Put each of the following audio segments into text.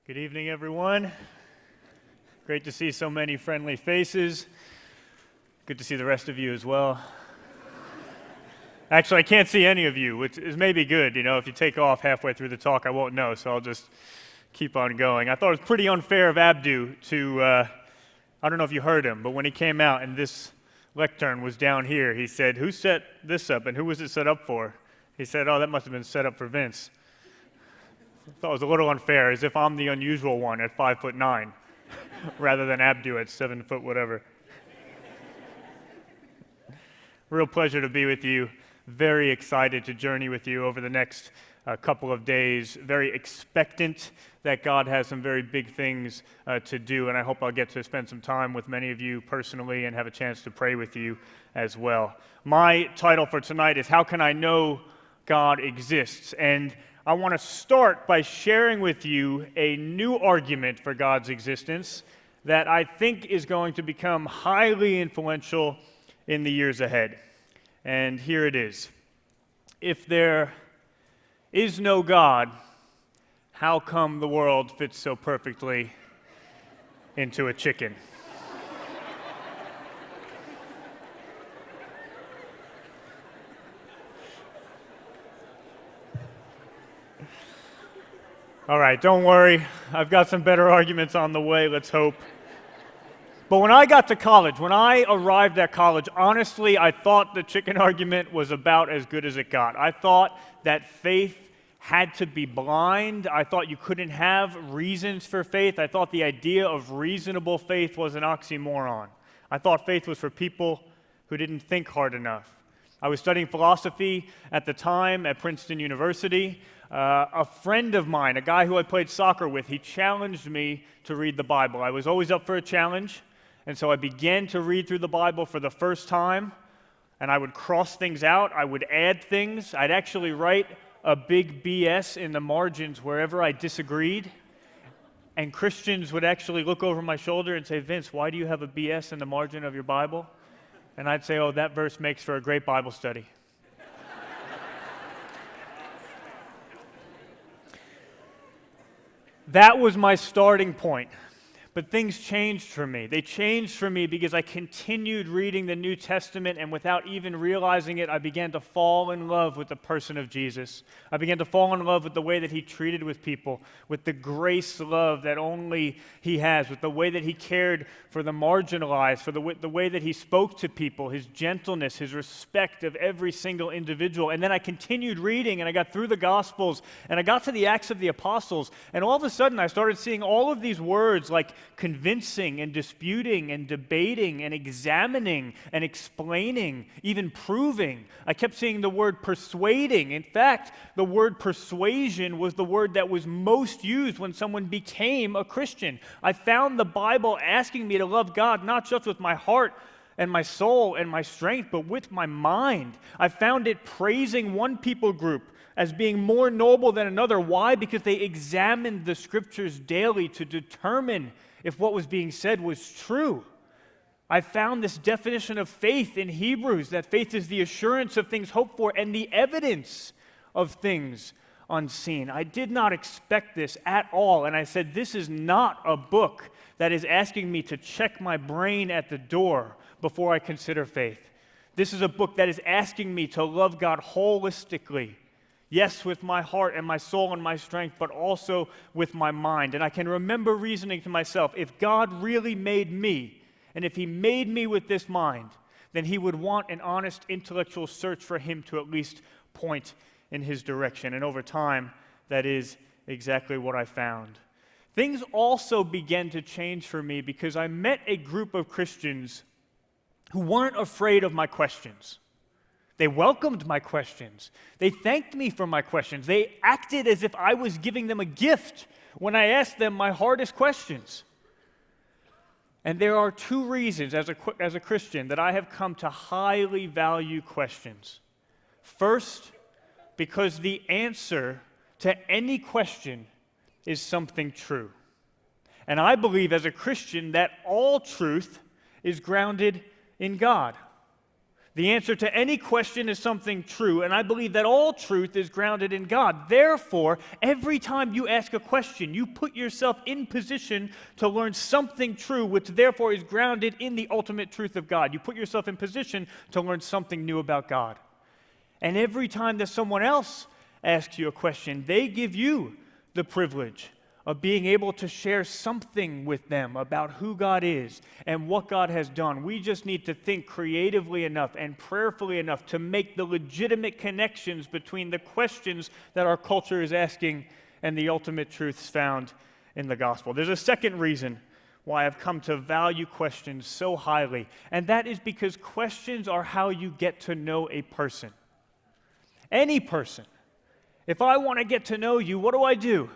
Good evening, everyone. Great to see so many friendly faces. Good to see the rest of you as well. Actually, I can't see any of you, which is maybe good. You know, if you take off halfway through the talk, I won't know, so I'll just keep on going. I thought it was pretty unfair of Abdu to, I don't know if you heard him, but when he came out and this lectern was down here, he said, "Who set this up and who was it set up for?" He said, "Oh, that must have been set up for Vince." I thought it was a little unfair, as if I'm the unusual one at 5'9", rather than Abdu at 7 foot whatever. Real pleasure to be with you. Very excited to journey with you over the next couple of days. Very expectant that God has some very big things to do, and I hope I'll get to spend some time with many of you personally and have a chance to pray with you as well. My title for tonight is How Can I Know God Exists? And I want to start by sharing with you a new argument for God's existence that I think is going to become highly influential in the years ahead. And here it is. If there is no God, how come the world fits so perfectly into a chicken? All right, don't worry. I've got some better arguments on the way, let's hope. But when I got to college, when I arrived at college, honestly, I thought the chicken argument was about as good as it got. I thought that faith had to be blind. I thought you couldn't have reasons for faith. I thought the idea of reasonable faith was an oxymoron. I thought faith was for people who didn't think hard enough. I was studying philosophy at the time at Princeton University. A friend of mine, a guy who I played soccer with, he challenged me to read the Bible. I was always up for a challenge, and so I began to read through the Bible for the first time, and I would cross things out, I would add things, I'd actually write a big BS in the margins wherever I disagreed, and Christians would actually look over my shoulder and say, "Vince, why do you have a BS in the margin of your Bible?" And I'd say, "Oh, that verse makes for a great Bible study." That was my starting point. But things changed for me. They changed for me because I continued reading the New Testament, and without even realizing it, I began to fall in love with the person of Jesus. I began to fall in love with the way that he treated with people, with the grace love that only he has, with the way that he cared for the marginalized, for the way that he spoke to people, his gentleness, his respect of every single individual. And then I continued reading, and I got through the Gospels, and I got to the Acts of the Apostles, and all of a sudden I started seeing all of these words like convincing and disputing and debating and examining and explaining, even proving. I kept seeing the word persuading. In fact, the word persuasion was the word that was most used when someone became a Christian. I found the Bible asking me to love God not just with my heart and my soul and my strength, but with my mind. I found it praising one people group as being more noble than another. Why? Because they examined the scriptures daily to determine if what was being said was true. I found this definition of faith in Hebrews, that faith is the assurance of things hoped for and the evidence of things unseen. I did not expect this at all, and I said, this is not a book that is asking me to check my brain at the door before I consider faith. This is a book that is asking me to love God holistically. Yes, with my heart and my soul and my strength, but also with my mind. And I can remember reasoning to myself, if God really made me, and if he made me with this mind, then he would want an honest intellectual search for him to at least point in his direction. And over time, that is exactly what I found. Things also began to change for me because I met a group of Christians who weren't afraid of my questions. They welcomed my questions. They thanked me for my questions. They acted as if I was giving them a gift when I asked them my hardest questions. And there are two reasons as a Christian that I have come to highly value questions. First, because the answer to any question is something true. And I believe as a Christian that all truth is grounded in God. The answer to any question is something true, and I believe that all truth is grounded in God. Therefore, every time you ask a question, you put yourself in position to learn something true, which therefore is grounded in the ultimate truth of God. You put yourself in position to learn something new about God. And every time that someone else asks you a question, they give you the privilege of being able to share something with them about who God is and what God has done. We just need to think creatively enough and prayerfully enough to make the legitimate connections between the questions that our culture is asking and the ultimate truths found in the gospel. There's a second reason why I've come to value questions so highly, and that is because questions are how you get to know a person. Any person. If I want to get to know you, what do?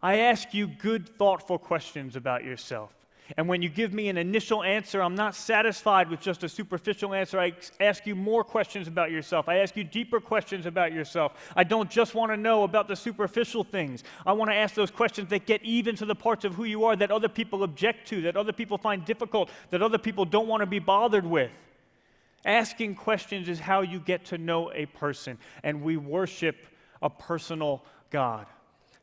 I ask you good, thoughtful questions about yourself. And when you give me an initial answer, I'm not satisfied with just a superficial answer. I ask you more questions about yourself. I ask you deeper questions about yourself. I don't just want to know about the superficial things. I want to ask those questions that get even to the parts of who you are that other people object to, that other people find difficult, that other people don't want to be bothered with. Asking questions is how you get to know a person, and we worship a personal God.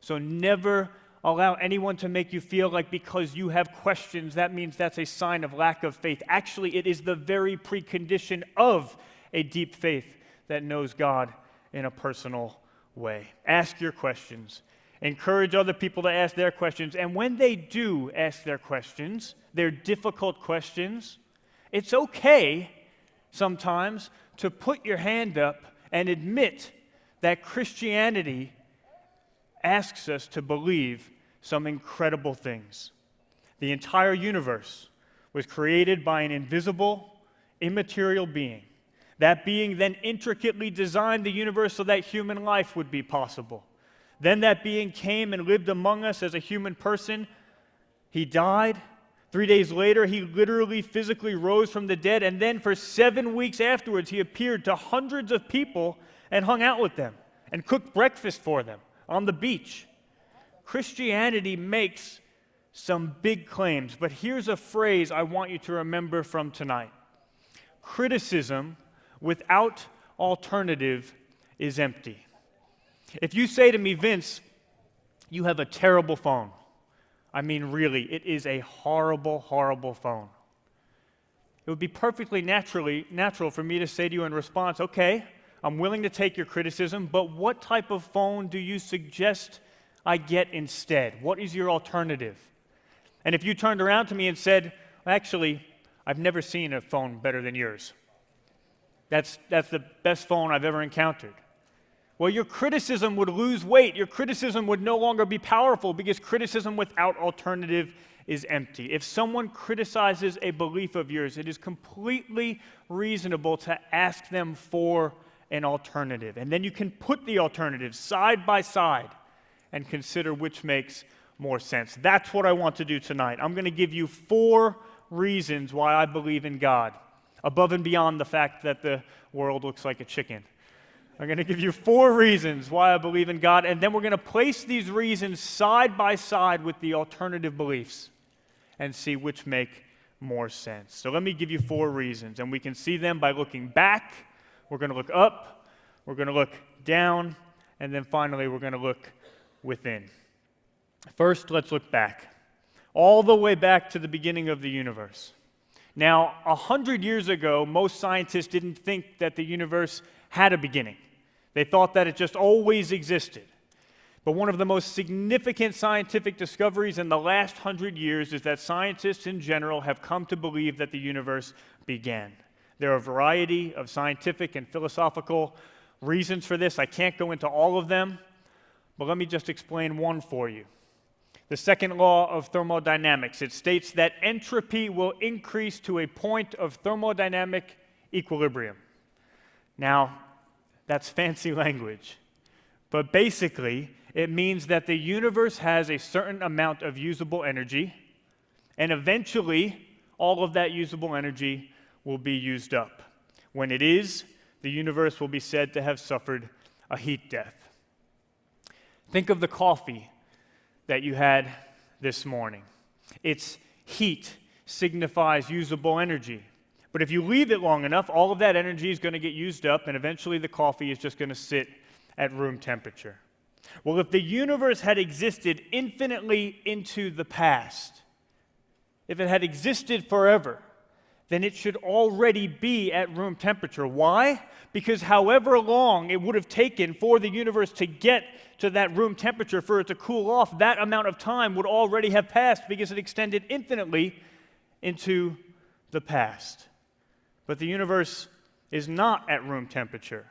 So never allow anyone to make you feel like because you have questions, that means that's a sign of lack of faith. Actually, it is the very precondition of a deep faith that knows God in a personal way. Ask your questions. Encourage other people to ask their questions. And when they do ask their questions, their difficult questions, it's okay sometimes to put your hand up and admit that Christianity asks us to believe some incredible things. The entire universe was created by an invisible, immaterial being. That being then intricately designed the universe so that human life would be possible. Then that being came and lived among us as a human person. He died. 3 days later, he literally, physically rose from the dead. And then for 7 weeks afterwards, he appeared to hundreds of people and hung out with them and cooked breakfast for them on the beach. Christianity makes some big claims, but here's a phrase I want you to remember from tonight. Criticism without alternative is empty. If you say to me, Vince, you have a terrible phone. I mean, really, it is a horrible, horrible phone. It would be perfectly natural for me to say to you in response, okay, I'm willing to take your criticism, but what type of phone do you suggest I get instead? What is your alternative? And if you turned around to me and said, actually, I've never seen a phone better than yours. That's the best phone I've ever encountered. Well, your criticism would lose weight. Your criticism would no longer be powerful because criticism without alternative is empty. If someone criticizes a belief of yours, it is completely reasonable to ask them for an alternative. And then you can put the alternatives side by side and consider which makes more sense. That's what I want to do tonight. I'm going to give you 4 reasons why I believe in God, above and beyond the fact that the world looks like a chicken. I'm going to give you 4 reasons why I believe in God, and then we're going to place these reasons side by side with the alternative beliefs and see which make more sense. So let me give you 4 reasons, and we can see them by looking back. We're going to look up, we're going to look down, and then finally we're going to look within. First, let's look back, all the way back to the beginning of the universe. Now, 100 years ago, most scientists didn't think that the universe had a beginning. They thought that it just always existed. But one of the most significant scientific discoveries in the last 100 years is that scientists in general have come to believe that the universe began. There are a variety of scientific and philosophical reasons for this. I can't go into all of them, but let me just explain one for you. The second law of thermodynamics, it states that entropy will increase to a point of thermodynamic equilibrium. Now, that's fancy language, but basically, it means that the universe has a certain amount of usable energy, and eventually, all of that usable energy will be used up. When it is, the universe will be said to have suffered a heat death. Think of the coffee that you had this morning. Its heat signifies usable energy. But if you leave it long enough, all of that energy is going to get used up, and eventually the coffee is just going to sit at room temperature. Well, if the universe had existed infinitely into the past, if it had existed forever, then it should already be at room temperature. Why? Because however long it would have taken for the universe to get to that room temperature, for it to cool off, that amount of time would already have passed because it extended infinitely into the past. But the universe is not at room temperature.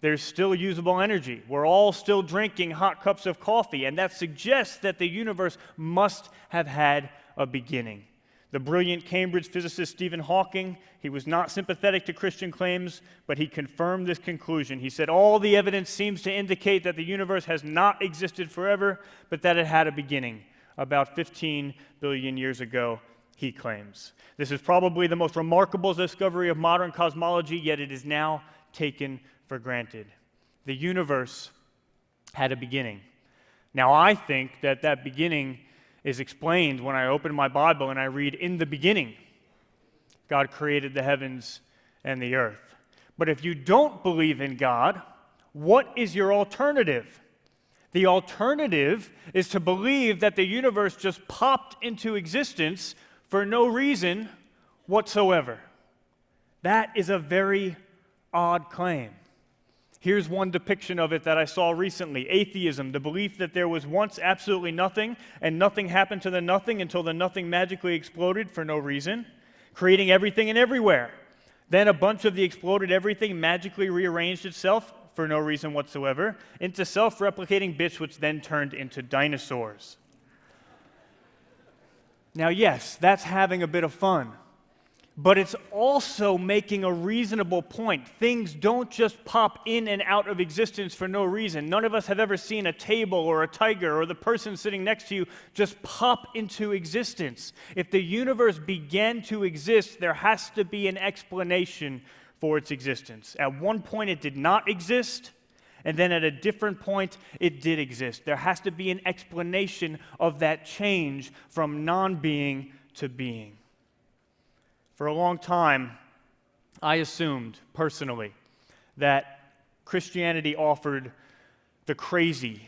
There's still usable energy. We're all still drinking hot cups of coffee, and that suggests that the universe must have had a beginning. The brilliant Cambridge physicist Stephen Hawking, he was not sympathetic to Christian claims, but he confirmed this conclusion. He said, all the evidence seems to indicate that the universe has not existed forever, but that it had a beginning about 15 billion years ago, he claims. This is probably the most remarkable discovery of modern cosmology, yet it is now taken for granted. The universe had a beginning. Now, I think that that beginning is explained when I open my Bible and I read, in the beginning, God created the heavens and the earth. But if you don't believe in God, what is your alternative? The alternative is to believe that the universe just popped into existence for no reason whatsoever. That is a very odd claim. Here's one depiction of it that I saw recently. Atheism, the belief that there was once absolutely nothing, and nothing happened to the nothing until the nothing magically exploded for no reason, creating everything and everywhere. Then a bunch of the exploded everything magically rearranged itself, for no reason whatsoever, into self-replicating bits, which then turned into dinosaurs. Now, yes, that's having a bit of fun. But it's also making a reasonable point. Things don't just pop in and out of existence for no reason. None of us have ever seen a table or a tiger or the person sitting next to you just pop into existence. If the universe began to exist, there has to be an explanation for its existence. At one point, it did not exist, and then at a different point, it did exist. There has to be an explanation of that change from non-being to being. For a long time, I assumed, personally, that Christianity offered the crazy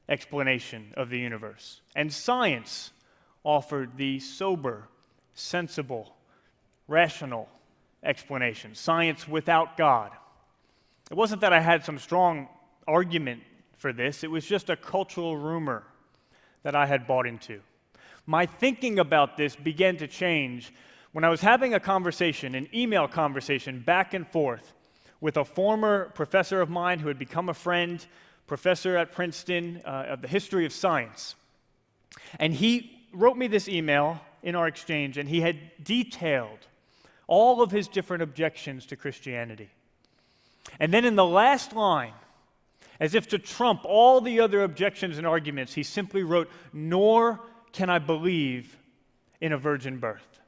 explanation of the universe, and science offered the sober, sensible, rational explanation. Science without God. It wasn't that I had some strong argument for this, it was just a cultural rumor that I had bought into. My thinking about this began to change when I was having a conversation, an email conversation, back and forth with a former professor of mine who had become a friend, professor at Princeton of the history of science. And he wrote me this email in our exchange, and he had detailed all of his different objections to Christianity. And then in the last line, as if to trump all the other objections and arguments, he simply wrote, "Nor can I believe in a virgin birth."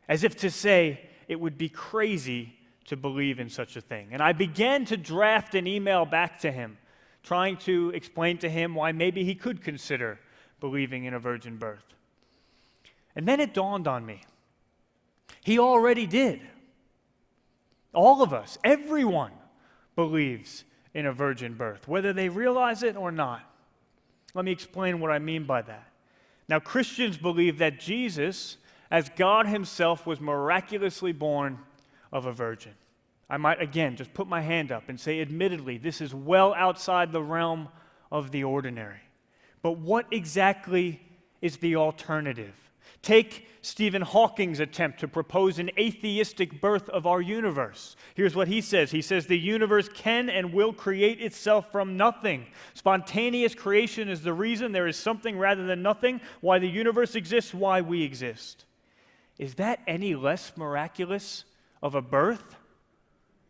As if to say, it would be crazy to believe in such a thing. And I began to draft an email back to him, trying to explain to him why maybe he could consider believing in a virgin birth. And then it dawned on me. He already did. All of us, everyone, believes in a virgin birth, whether they realize it or not. Let me explain what I mean by that. Now, Christians believe that Jesus, as God himself, was miraculously born of a virgin. I might, again, just put my hand up and say, admittedly, this is well outside the realm of the ordinary. But what exactly is the alternative? Take Stephen Hawking's attempt to propose an atheistic birth of our universe. Here's what he says. He says, the universe can and will create itself from nothing. Spontaneous creation is the reason there is something rather than nothing, why the universe exists, why we exist. Is that any less miraculous of a birth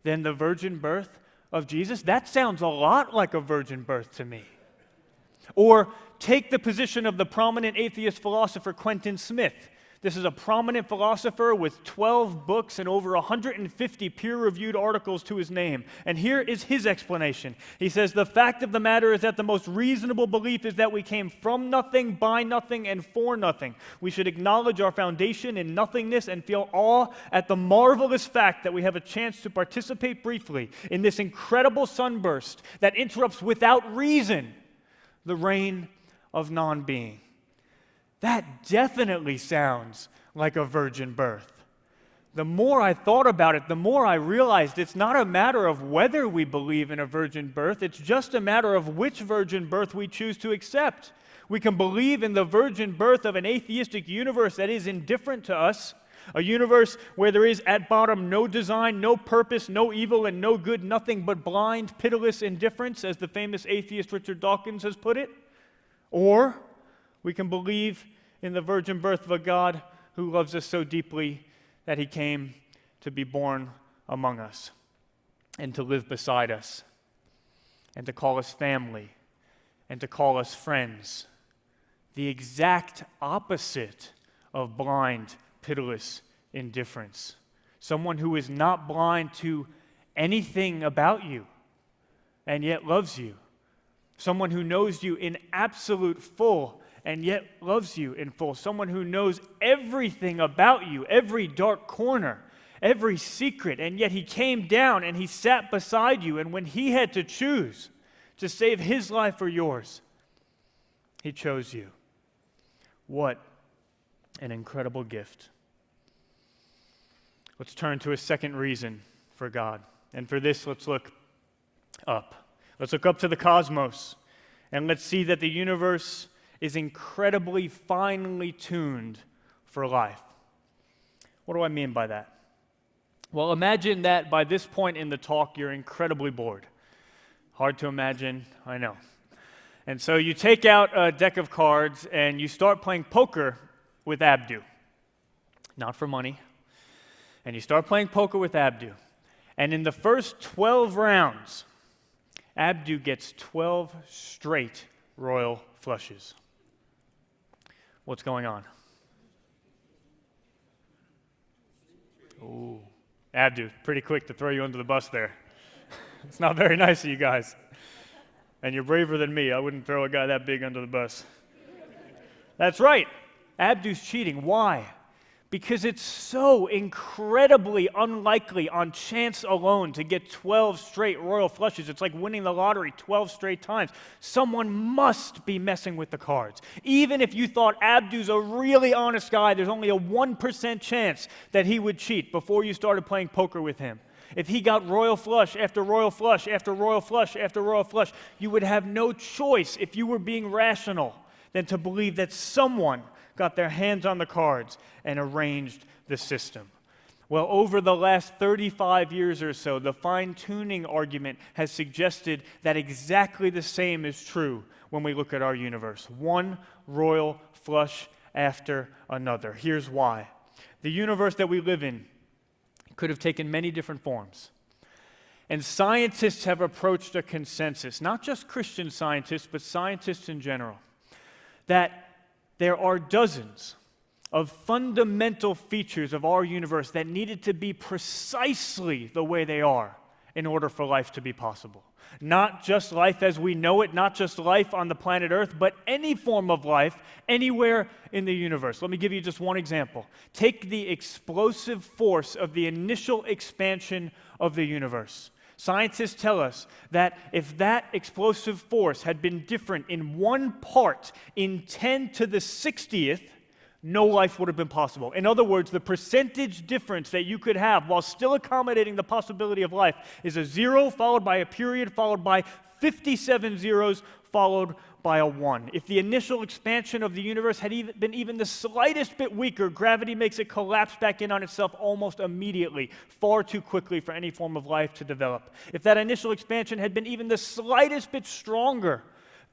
than the virgin birth of Jesus? That sounds a lot like a virgin birth to me. Or take the position of the prominent atheist philosopher Quentin Smith, This is a prominent philosopher with 12 books and over 150 peer-reviewed articles to his name. And here is his explanation. He says, "The fact of the matter is that the most reasonable belief is that we came from nothing, by nothing, and for nothing. We should acknowledge our foundation in nothingness and feel awe at the marvelous fact that we have a chance to participate briefly in this incredible sunburst that interrupts without reason the reign of non-being." That definitely sounds like a virgin birth. The more I thought about it, the more I realized it's not a matter of whether we believe in a virgin birth, it's just a matter of which virgin birth we choose to accept. We can believe in the virgin birth of an atheistic universe that is indifferent to us, a universe where there is at bottom no design, no purpose, no evil, and no good, nothing but blind, pitiless indifference, as the famous atheist Richard Dawkins has put it. Or we can believe in the virgin birth of a God who loves us so deeply that he came to be born among us and to live beside us and to call us family and to call us friends. The exact opposite of blind, pitiless indifference. Someone who is not blind to anything about you and yet loves you. Someone who knows you in absolute full and yet loves you in full. Someone who knows everything about you, every dark corner, every secret, and yet he came down and he sat beside you, and when he had to choose to save his life or yours, he chose you. What an incredible gift. Let's turn to a second reason for God. And for this, let's look up. Let's look up to the cosmos, and let's see that the universe is incredibly finely tuned for life. What do I mean by that? Well, imagine that by this point in the talk, you're incredibly bored. Hard to imagine, I know. And so you take out a deck of cards and you start playing poker with Abdu. Not for money. And you start playing poker with Abdu. And in the first 12 rounds, Abdu gets 12 straight royal flushes. What's going on? Ooh, Abdu, pretty quick to throw you under the bus there. It's not very nice of you guys. And you're braver than me. I wouldn't throw a guy that big under the bus. That's right. Abdu's cheating. Why? Because it's so incredibly unlikely on chance alone to get 12 straight royal flushes. It's like winning the lottery 12 straight times. Someone must be messing with the cards. Even if you thought Abdu's a really honest guy, there's only a 1% chance that he would cheat before you started playing poker with him. If he got royal flush after royal flush after royal flush after royal flush, you would have no choice, if you were being rational, than to believe that someone got their hands on the cards and arranged the system. Well, over the last 35 years or so, the fine-tuning argument has suggested that exactly the same is true when we look at our universe. One royal flush after another. Here's why. The universe that we live in could have taken many different forms. And scientists have approached a consensus, not just Christian scientists, but scientists in general, that there are dozens of fundamental features of our universe that needed to be precisely the way they are in order for life to be possible. Not just life as we know it, not just life on the planet Earth, but any form of life anywhere in the universe. Let me give you just one example. Take the explosive force of the initial expansion of the universe. Scientists tell us that if that explosive force had been different in one part in 10 to the 60th, no life would have been possible. In other words, the percentage difference that you could have while still accommodating the possibility of life is a 0 followed by a period followed by 57 zeros followed by a 1. If the initial expansion of the universe had been even the slightest bit weaker, gravity makes it collapse back in on itself almost immediately, far too quickly for any form of life to develop. If that initial expansion had been even the slightest bit stronger,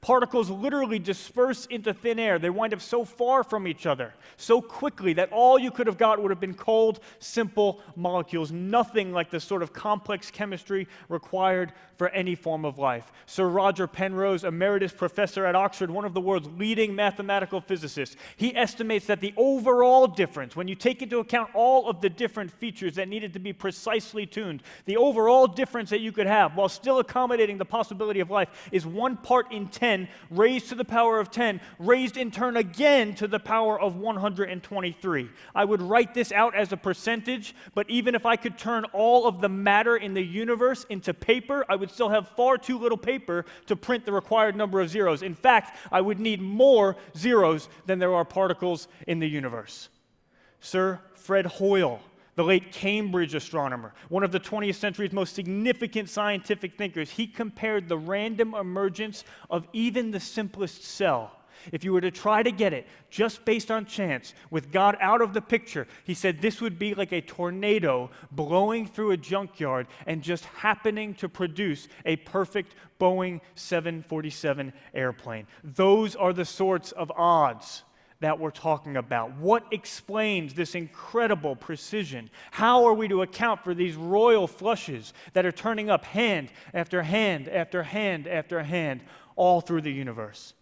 Particles literally disperse into thin air. They wind up so far from each other, so quickly, that all you could have got would have been cold, simple molecules, nothing like the sort of complex chemistry required for any form of life. Sir Roger Penrose, emeritus professor at Oxford, one of the world's leading mathematical physicists, he estimates that the overall difference, when you take into account all of the different features that needed to be precisely tuned, the overall difference that you could have while still accommodating the possibility of life is 1 part in 10 raised to the power of 10, raised in turn again to the power of 123. I would write this out as a percentage, but even if I could turn all of the matter in the universe into paper, I would still have far too little paper to print the required number of zeros. In fact, I would need more zeros than there are particles in the universe. Sir Fred Hoyle, the late Cambridge astronomer, one of the 20th century's most significant scientific thinkers, he compared the random emergence of even the simplest cell. If you were to try to get it just based on chance, with God out of the picture, he said this would be like a tornado blowing through a junkyard and just happening to produce a perfect Boeing 747 airplane. Those are the sorts of odds that we're talking about. What explains this incredible precision? How are we to account for these royal flushes that are turning up hand after hand after hand after hand all through the universe?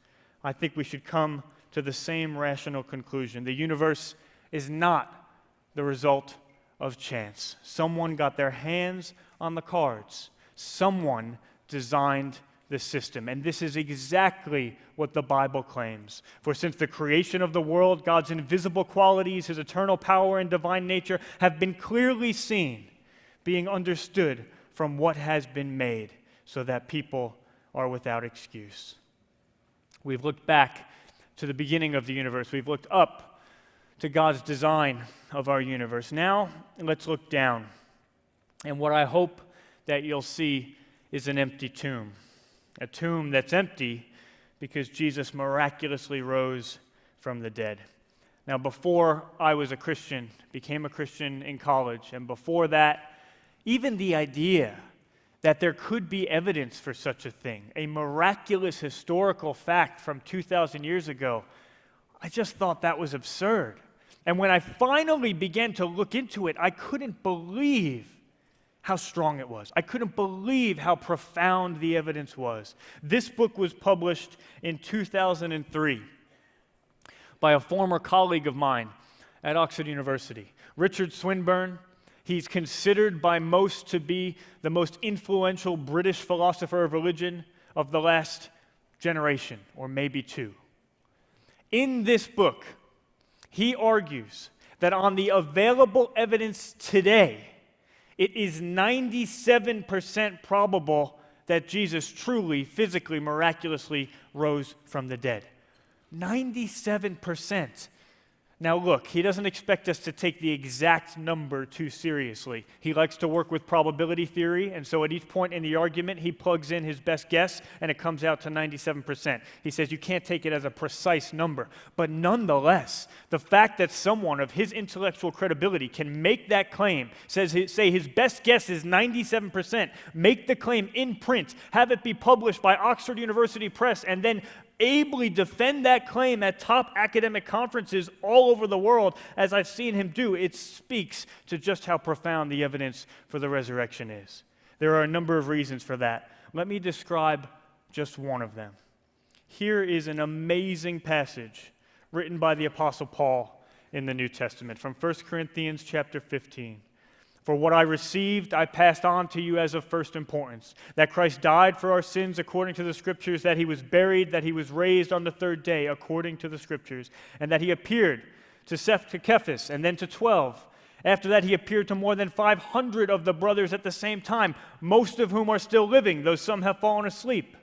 I think we should come to the same rational conclusion. The universe is not the result of chance. Someone got their hands on the cards. Someone designed the system. And this is exactly what the Bible claims. For since the creation of the world, God's invisible qualities, his eternal power and divine nature have been clearly seen, being understood from what has been made, so that people are without excuse. We've looked back to the beginning of the universe. We've looked up to God's design of our universe. Now, let's look down. And what I hope that you'll see is an empty tomb. A tomb that's empty because Jesus miraculously rose from the dead. Now, before I was a Christian, became a Christian in college, and before that, even the idea that there could be evidence for such a thing, a miraculous historical fact from 2,000 years ago, I just thought that was absurd. And when I finally began to look into it, I couldn't believe how strong it was. I couldn't believe how profound the evidence was. This book was published in 2003 by a former colleague of mine at Oxford University, Richard Swinburne. He's considered by most to be the most influential British philosopher of religion of the last generation, or maybe two. In this book, he argues that on the available evidence today, it is 97% probable that Jesus truly, physically, miraculously rose from the dead. 97%. Now look, he doesn't expect us to take the exact number too seriously. He likes to work with probability theory, and so at each point in the argument, he plugs in his best guess, and it comes out to 97%. He says you can't take it as a precise number. But nonetheless, the fact that someone of his intellectual credibility can make that claim, say his best guess is 97%, make the claim in print, have it be published by Oxford University Press, and then ably defend that claim at top academic conferences all over the world, as I've seen him do, it speaks to just how profound the evidence for the resurrection is. There are a number of reasons for that. Let me describe just one of them. Here is an amazing passage written by the Apostle Paul in the New Testament from 1 Corinthians chapter 15. For what I received, I passed on to you as of first importance, that Christ died for our sins according to the Scriptures, that he was buried, that he was raised on the third day according to the Scriptures, and that he appeared to Cephas and then to 12. After that, he appeared to more than 500 of the brothers at the same time, most of whom are still living, though some have fallen asleep.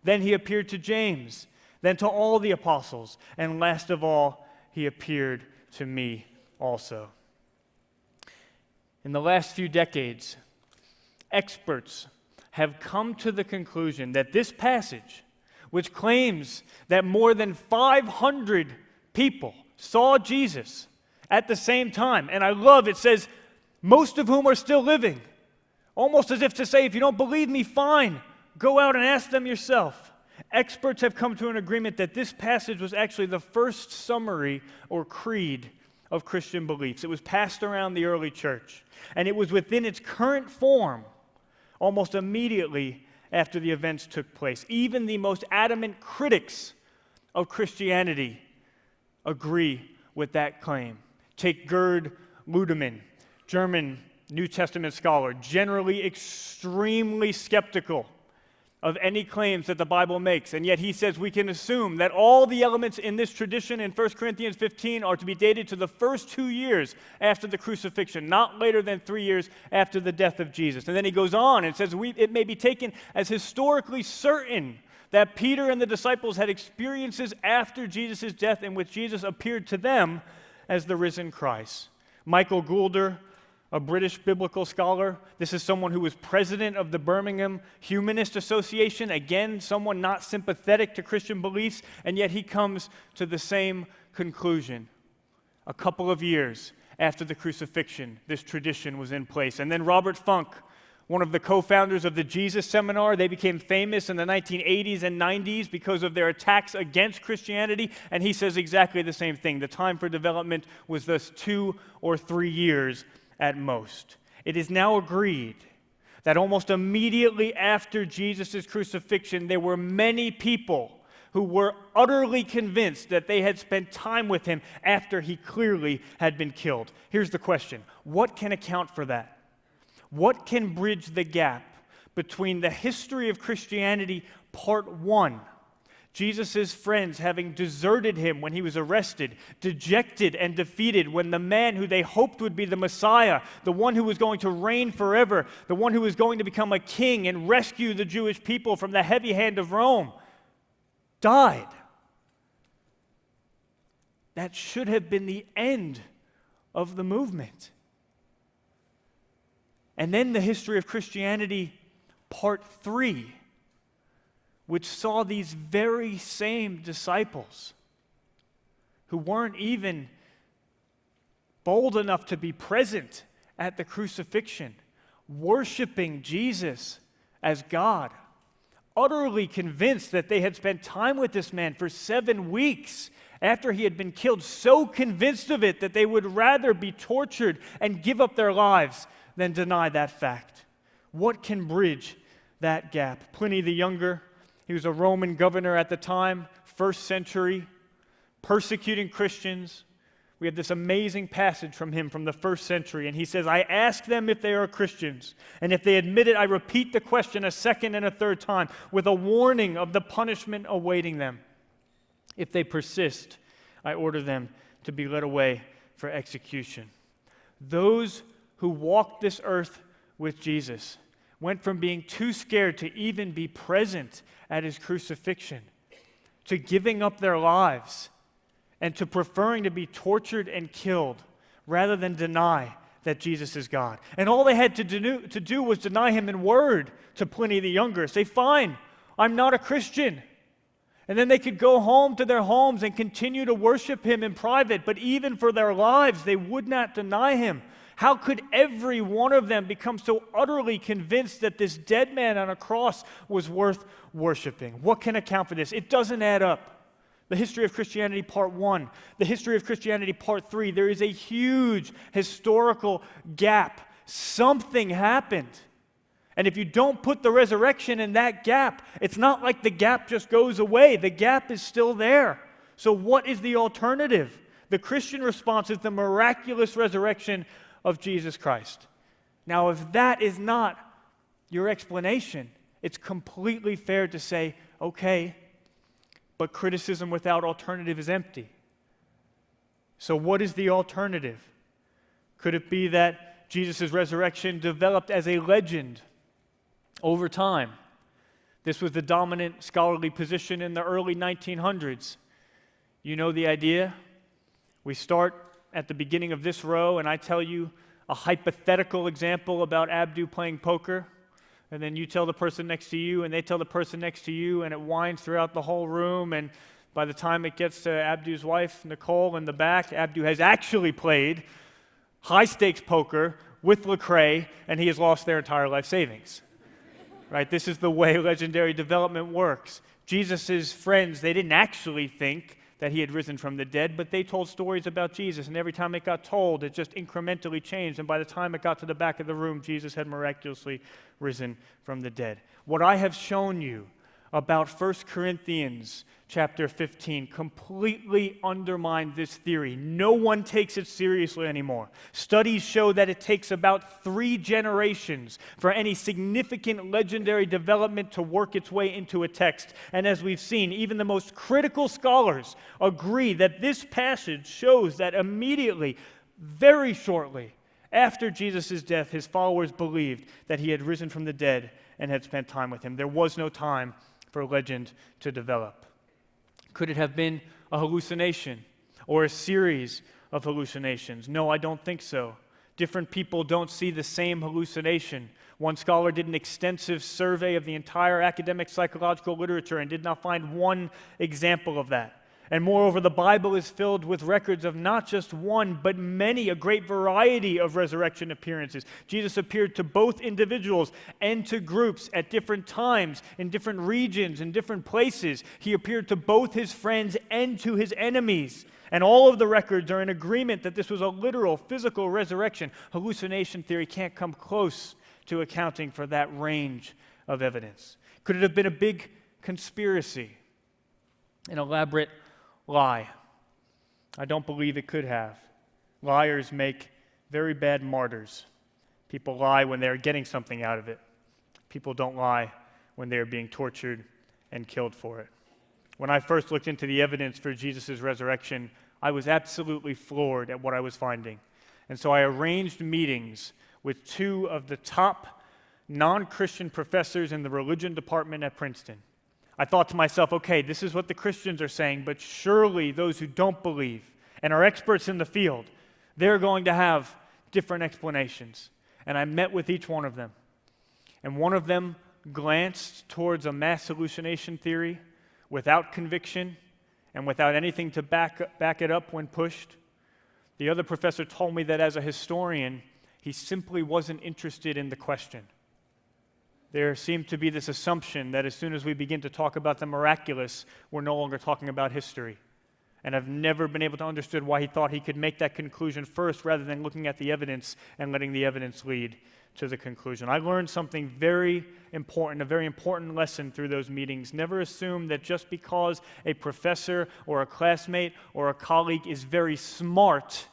Then he appeared to James, then to all the apostles, and last of all, he appeared to me also. In the last few decades, experts have come to the conclusion that this passage, which claims that more than 500 people saw Jesus at the same time, and I love it says, most of whom are still living, almost as if to say, if you don't believe me, fine, go out and ask them yourself. Experts have come to an agreement that this passage was actually the first summary or creed of Christian beliefs. It was passed around the early church, and it was within its current form almost immediately after the events took place. Even the most adamant critics of Christianity agree with that claim. Take Gerd Ludemann, German New Testament scholar, generally extremely skeptical of any claims that the Bible makes, and yet he says we can assume that all the elements in this tradition in 1 Corinthians 15 are to be dated to the first 2 years after the crucifixion, not later than 3 years after the death of Jesus. And then he goes on and says it may be taken as historically certain that Peter and the disciples had experiences after Jesus' death in which Jesus appeared to them as the risen Christ. Michael Goulder, a British biblical scholar. This is someone who was president of the Birmingham Humanist Association. Again, someone not sympathetic to Christian beliefs, and yet he comes to the same conclusion. A couple of years after the crucifixion, this tradition was in place. And then Robert Funk, one of the co-founders of the Jesus Seminar, they became famous in the 1980s and 90s because of their attacks against Christianity, and he says exactly the same thing. The time for development was thus 2 or 3 years at most. It is now agreed that almost immediately after Jesus' crucifixion, there were many people who were utterly convinced that they had spent time with him after he clearly had been killed. Here's the question: what can account for that? What can bridge the gap between the history of Christianity, part 1, Jesus' friends having deserted him when he was arrested, dejected and defeated when the man who they hoped would be the Messiah, the one who was going to reign forever, the one who was going to become a king and rescue the Jewish people from the heavy hand of Rome, died? That should have been the end of the movement. And then the history of Christianity, part 3, which saw these very same disciples who weren't even bold enough to be present at the crucifixion, worshiping Jesus as God, utterly convinced that they had spent time with this man for 7 weeks after he had been killed, so convinced of it that they would rather be tortured and give up their lives than deny that fact. What can bridge that gap? Pliny the Younger, he was a Roman governor at the time, 1st century, persecuting Christians. We have this amazing passage from him from the 1st century, and he says, "I ask them if they are Christians, and if they admit it, I repeat the question a second and a third time, with a warning of the punishment awaiting them. If they persist, I order them to be led away for execution." Those who walked this earth with Jesus went from being too scared to even be present at his crucifixion, to giving up their lives, and to preferring to be tortured and killed rather than deny that Jesus is God. And all they had to do was deny him in word to Pliny the Younger. Say, "Fine, I'm not a Christian." And then they could go home to their homes and continue to worship him in private, but even for their lives, they would not deny him. How could every one of them become so utterly convinced that this dead man on a cross was worth worshiping? What can account for this? It doesn't add up. The history of Christianity, part 1. The history of Christianity, part 3. There is a huge historical gap. Something happened. And if you don't put the resurrection in that gap, it's not like the gap just goes away. The gap is still there. So what is the alternative? The Christian response is the miraculous resurrection of Jesus Christ. Now, if that is not your explanation, it's completely fair to say, okay, but criticism without alternative is empty. So what is the alternative? Could it be that Jesus' resurrection developed as a legend over time? This was the dominant scholarly position in the early 1900s. You know the idea? We start at the beginning of this row, and I tell you a hypothetical example about Abdu playing poker, and then you tell the person next to you, and they tell the person next to you, and it winds throughout the whole room, and by the time it gets to Abdu's wife, Nicole, in the back, Abdu has actually played high-stakes poker with Lecrae, and he has lost their entire life savings. Right? This is the way legendary development works. Jesus' friends, they didn't actually think that he had risen from the dead, but they told stories about Jesus, and every time it got told, it just incrementally changed, and by the time it got to the back of the room, Jesus had miraculously risen from the dead. What I have shown you about 1 Corinthians chapter 15 completely undermined this theory. No one takes it seriously anymore. Studies show that it takes about 3 generations for any significant legendary development to work its way into a text. And as we've seen, even the most critical scholars agree that this passage shows that immediately, very shortly, after Jesus' death, his followers believed that he had risen from the dead and had spent time with him. There was no time for legend to develop. Could it have been a hallucination or a series of hallucinations? No, I don't think so. Different people don't see the same hallucination. One scholar did an extensive survey of the entire academic psychological literature and did not find one example of that. And moreover, the Bible is filled with records of not just one, but many, a great variety of resurrection appearances. Jesus appeared to both individuals and to groups at different times, in different regions, in different places. He appeared to both his friends and to his enemies. And all of the records are in agreement that this was a literal, physical resurrection. Hallucination theory can't come close to accounting for that range of evidence. Could it have been a big conspiracy, an elaborate lie? I don't believe it could have. Liars make very bad martyrs. People lie when they're getting something out of it. People don't lie when they're being tortured and killed for it. When I first looked into the evidence for Jesus' resurrection, I was absolutely floored at what I was finding. And so I arranged meetings with 2 of the top non-Christian professors in the religion department at Princeton. I thought to myself, okay, this is what the Christians are saying, but surely those who don't believe and are experts in the field, they're going to have different explanations. And I met with each one of them. And one of them glanced towards a mass hallucination theory without conviction and without anything to back it up when pushed. The other professor told me that as a historian, he simply wasn't interested in the question. There seemed to be this assumption that as soon as we begin to talk about the miraculous, we're no longer talking about history. And I've never been able to understand why he thought he could make that conclusion first rather than looking at the evidence and letting the evidence lead to the conclusion. I learned something very important, a very important lesson through those meetings. Never assume that just because a professor or a classmate or a colleague is very smart,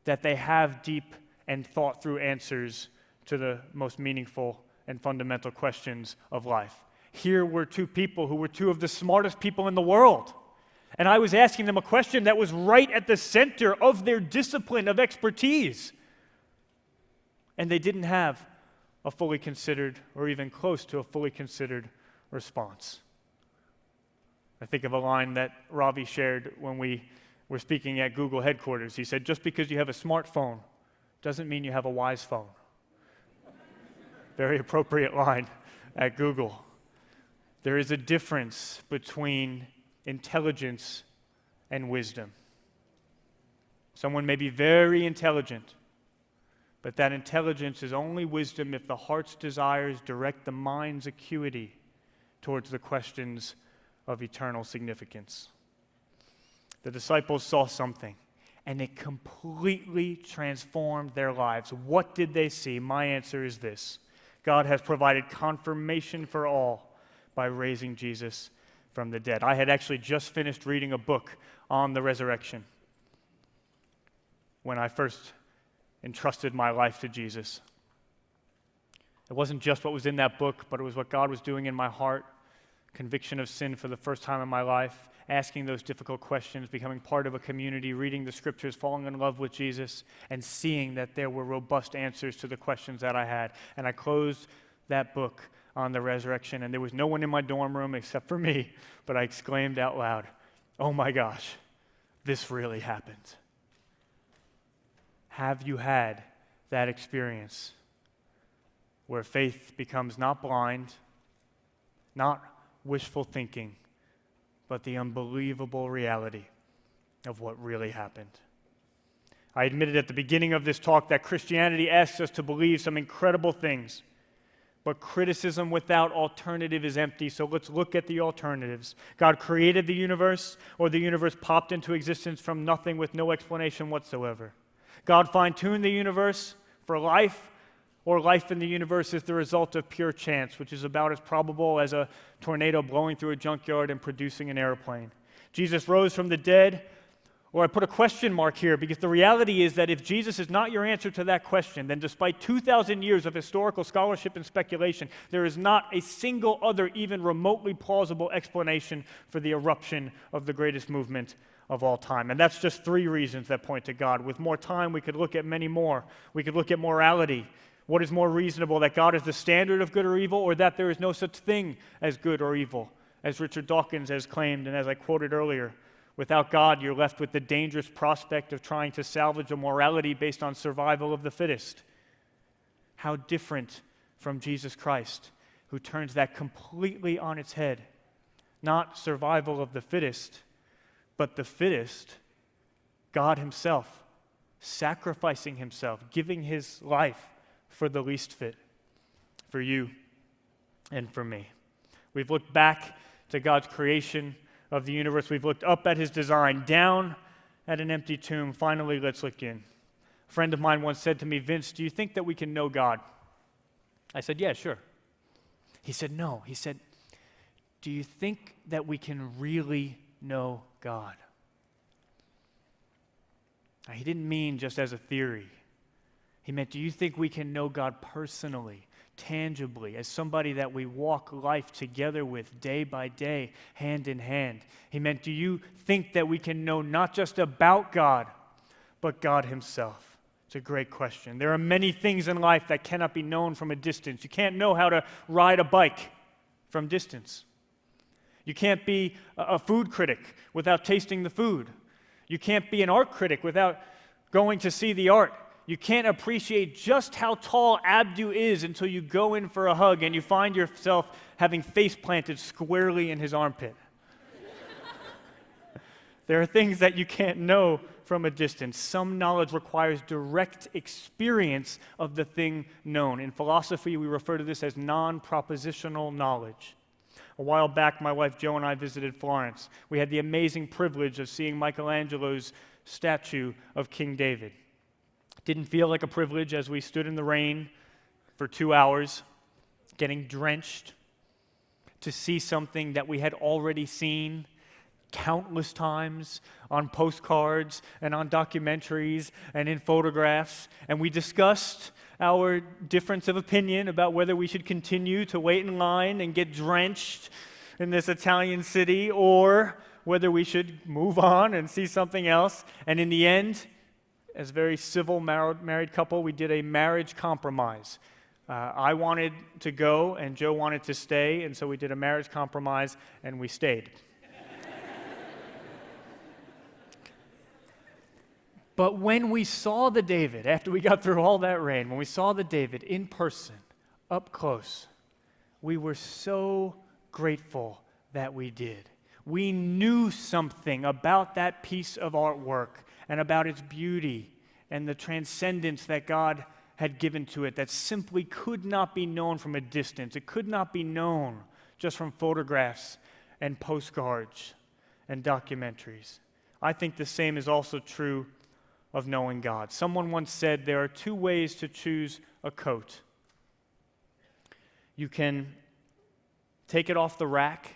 that they have deep and thought through answers to the most meaningful and fundamental questions of life. Here were 2 people who were 2 of the smartest people in the world. And I was asking them a question that was right at the center of their discipline of expertise. And they didn't have a fully considered, or even close to a fully considered response. I think of a line that Ravi shared when we were speaking at Google headquarters. He said, just because you have a smartphone doesn't mean you have a wise phone. Very appropriate line at Google. There is a difference between intelligence and wisdom. Someone may be very intelligent, but that intelligence is only wisdom if the heart's desires direct the mind's acuity towards the questions of eternal significance. The disciples saw something, and it completely transformed their lives. What did they see? My answer is this: God has provided confirmation for all by raising Jesus from the dead. I had actually just finished reading a book on the resurrection when I first entrusted my life to Jesus. It wasn't just what was in that book, but it was what God was doing in my heart, conviction of sin for the first time in my life, asking those difficult questions, becoming part of a community, reading the scriptures, falling in love with Jesus, and seeing that there were robust answers to the questions that I had. And I closed that book on the resurrection, and there was no one in my dorm room except for me, but I exclaimed out loud, "Oh my gosh, this really happened." Have you had that experience where faith becomes not blind, not wishful thinking, but the unbelievable reality of what really happened? I admitted at the beginning of this talk that Christianity asks us to believe some incredible things, But criticism without alternative is empty, so let's look at the alternatives. God created the universe, or the universe popped into existence from nothing with no explanation whatsoever. God fine-tuned the universe for life, or life in the universe is the result of pure chance, which is about as probable as a tornado blowing through a junkyard and producing an airplane. Jesus rose from the dead, or I put a question mark here because the reality is that if Jesus is not your answer to that question, then despite 2,000 years of historical scholarship and speculation, there is not a single other even remotely plausible explanation for the eruption of the greatest movement of all time. And that's just 3 reasons that point to God. With more time, we could look at many more. We could look at morality. What is more reasonable, that God is the standard of good or evil, or that there is no such thing as good or evil? As Richard Dawkins has claimed, and as I quoted earlier, without God, you're left with the dangerous prospect of trying to salvage a morality based on survival of the fittest. How different from Jesus Christ, who turns that completely on its head. Not survival of the fittest, but the fittest, God himself, sacrificing himself, giving his life for the least fit, for you and for me. We've looked back to God's creation of the universe. We've looked up at his design, down at an empty tomb. Finally, let's look in. A friend of mine once said to me, "Vince, do you think that we can know God?" I said, "Yeah, sure." He said, "No." He said, "Do you think that we can really know God?" Now, he didn't mean just as a theory. He meant, do you think we can know God personally, tangibly, as somebody that we walk life together with day by day, hand in hand? He meant, do you think that we can know not just about God, but God himself? It's a great question. There are many things in life that cannot be known from a distance. You can't know how to ride a bike from distance. You can't be a food critic without tasting the food. You can't be an art critic without going to see the art. You can't appreciate just how tall Abdu is until you go in for a hug and you find yourself having face planted squarely in his armpit. There are things that you can't know from a distance. Some knowledge requires direct experience of the thing known. In philosophy, we refer to this as non-propositional knowledge. A while back, my wife Jo and I visited Florence. We had the amazing privilege of seeing Michelangelo's statue of King David. Didn't feel like a privilege as we stood in the rain for 2 hours, getting drenched, to see something that we had already seen countless times on postcards and on documentaries and in photographs. And we discussed our difference of opinion about whether we should continue to wait in line and get drenched in this Italian city or whether we should move on and see something else. And in the end, as a very civil married couple, we did a marriage compromise. I wanted to go, and Jo wanted to stay, and so we did a marriage compromise, and we stayed. But when we saw the David, after we got through all that rain, when we saw the David in person, up close, we were so grateful that we did. We knew something about that piece of artwork and about its beauty and the transcendence that God had given to it that simply could not be known from a distance. It could not be known just from photographs and postcards and documentaries. I think the same is also true of knowing God. Someone once said there are 2 ways to choose a coat. You can take it off the rack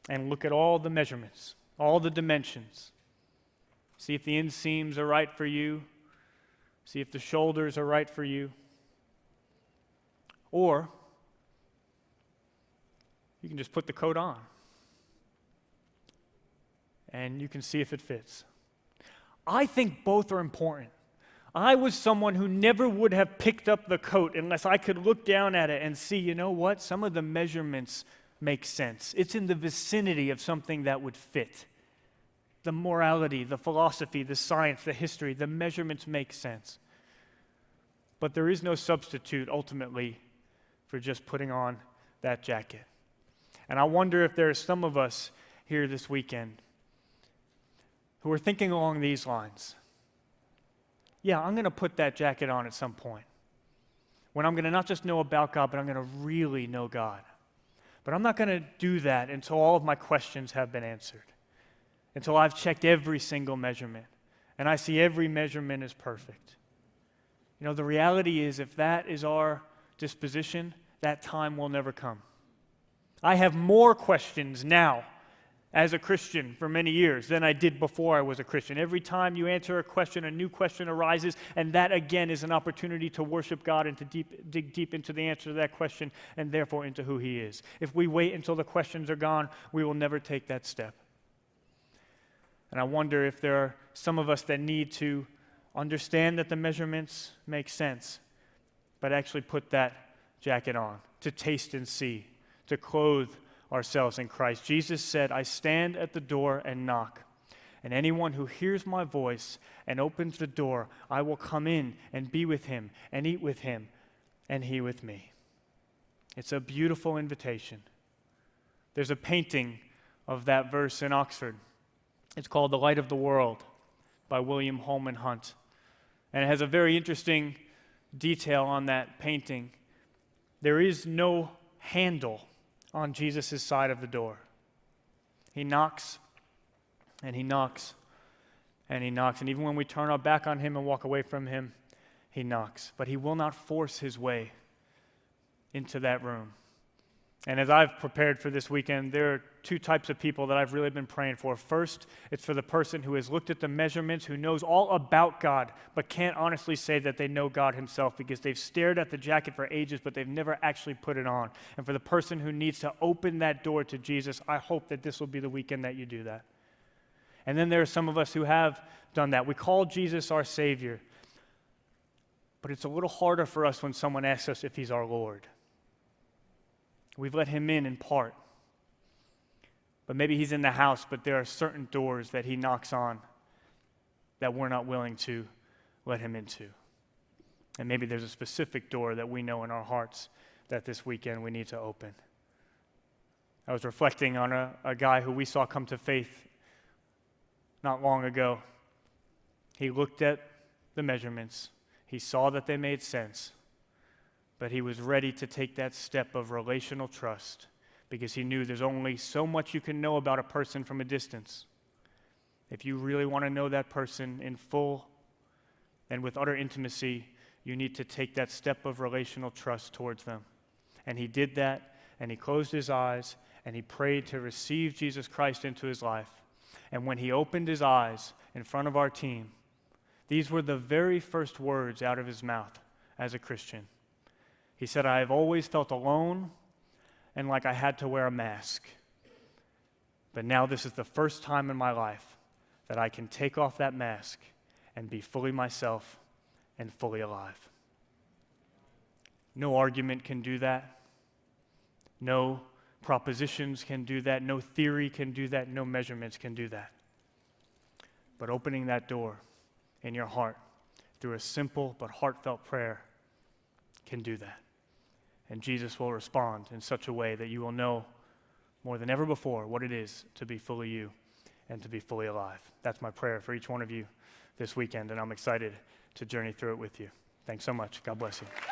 and look at all the measurements, all the dimensions. See if the inseams are right for you. See if the shoulders are right for you. Or you can just put the coat on and you can see if it fits. I think both are important. I was someone who never would have picked up the coat unless I could look down at it and see, you know what, some of the measurements make sense. It's in the vicinity of something that would fit. The morality, the philosophy, the science, the history, the measurements make sense. But there is no substitute, ultimately, for just putting on that jacket. And I wonder if there are some of us here this weekend who are thinking along these lines. Yeah, I'm going to put that jacket on at some point. when I'm going to not just know about God, but I'm going to really know God. But I'm not going to do that until all of my questions have been answered, until I've checked every single measurement, and I see every measurement is perfect. You know, the reality is if that is our disposition, that time will never come. I have more questions now as a Christian for many years than I did before I was a Christian. Every time you answer a question, a new question arises, and that again is an opportunity to worship God and to dig deep into the answer to that question and therefore into who He is. If we wait until the questions are gone, we will never take that step. And I wonder if there are some of us that need to understand that the measurements make sense, but actually put that jacket on, to taste and see, to clothe ourselves in Christ. Jesus said, I stand at the door and knock, and anyone who hears my voice and opens the door, I will come in and be with him and eat with him and he with me. It's a beautiful invitation. There's a painting of that verse in Oxford. It's called The Light of the World by William Holman Hunt. And it has a very interesting detail on that painting. There is no handle on Jesus' side of the door. He knocks, and he knocks, and he knocks. And even when we turn our back on him and walk away from him, he knocks. But he will not force his way into that room. And as I've prepared for this weekend, there are two types of people that I've really been praying for. First, it's for the person who has looked at the measurements, who knows all about God, but can't honestly say that they know God Himself because they've stared at the jacket for ages, but they've never actually put it on. And for the person who needs to open that door to Jesus, I hope that this will be the weekend that you do that. And then there are some of us who have done that. We call Jesus our Savior, but it's a little harder for us when someone asks us if He's our Lord. We've let Him in part. But maybe He's in the house, but there are certain doors that He knocks on that we're not willing to let Him into. And maybe there's a specific door that we know in our hearts that this weekend we need to open. I was reflecting on a guy who we saw come to faith not long ago. He looked at the measurements. He saw that they made sense. But he was ready to take that step of relational trust because he knew there's only so much you can know about a person from a distance. If you really want to know that person in full and with utter intimacy, you need to take that step of relational trust towards them. And he did that, and he closed his eyes, and he prayed to receive Jesus Christ into his life. And when he opened his eyes in front of our team, these were the very first words out of his mouth as a Christian. He said, I have always felt alone and like I had to wear a mask. But now this is the first time in my life that I can take off that mask and be fully myself and fully alive. No argument can do that. No propositions can do that. No theory can do that. No measurements can do that. But opening that door in your heart through a simple but heartfelt prayer can do that. And Jesus will respond in such a way that you will know more than ever before what it is to be fully you and to be fully alive. That's my prayer for each one of you this weekend, and I'm excited to journey through it with you. Thanks so much. God bless you.